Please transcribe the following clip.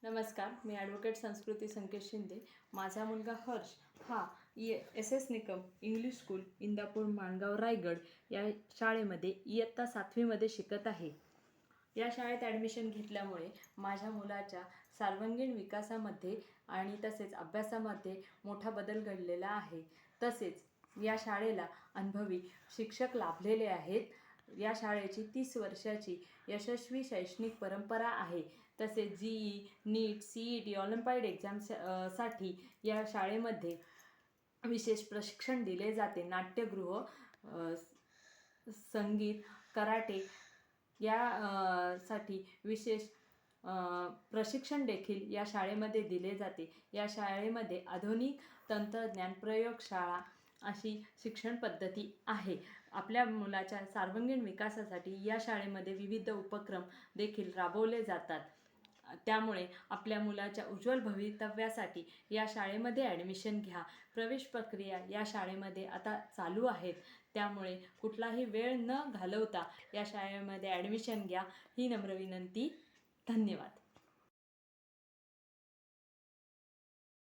नमस्कार, मी ॲडव्होकेट संस्कृती संकेत शिंदे. माझा मुलगा हर्ष हा S Nikam English school Indapur Mangaon Raigad या शाळेमध्ये इयत्ता 7वीमध्ये शिकत आहे. या शाळेत ॲडमिशन घेतल्यामुळे माझ्या मुलाच्या सर्वांगीण विकासामध्ये आणि तसेच अभ्यासामध्ये मोठा बदल घडलेला आहे. तसेच या शाळेला अनुभवी शिक्षक लाभलेले आहेत. या शाळेची 30 वर्षाची यशस्वी शैक्षणिक परंपरा आहे. तसेच GE, नीट, CET, ऑलिम्पियाड एक्झामसाठी या शाळेमध्ये विशेष प्रशिक्षण दिले जाते. नाट्यगृह, संगीत, कराटे साठी विशेष प्रशिक्षण देखील या शाळेमध्ये दिले जाते. या शाळेमध्ये आधुनिक तंत्रज्ञान प्रयोगशाळा अशी शिक्षण पद्धती आहे. आपल्या मुलाच्या सर्वांगीण विकासासाठी या शाळेमध्ये विविध उपक्रम देखील राबवले जातात. त्यामुळे आपल्या मुलाच्या उज्ज्वल भवितव्यासाठी या शाळेमध्ये ॲडमिशन घ्या. प्रवेश प्रक्रिया या शाळेमध्ये आता चालू आहेत. त्यामुळे कुठलाही वेळ न घालवता या शाळेमध्ये ॲडमिशन घ्या ही नम्र विनंती. धन्यवाद.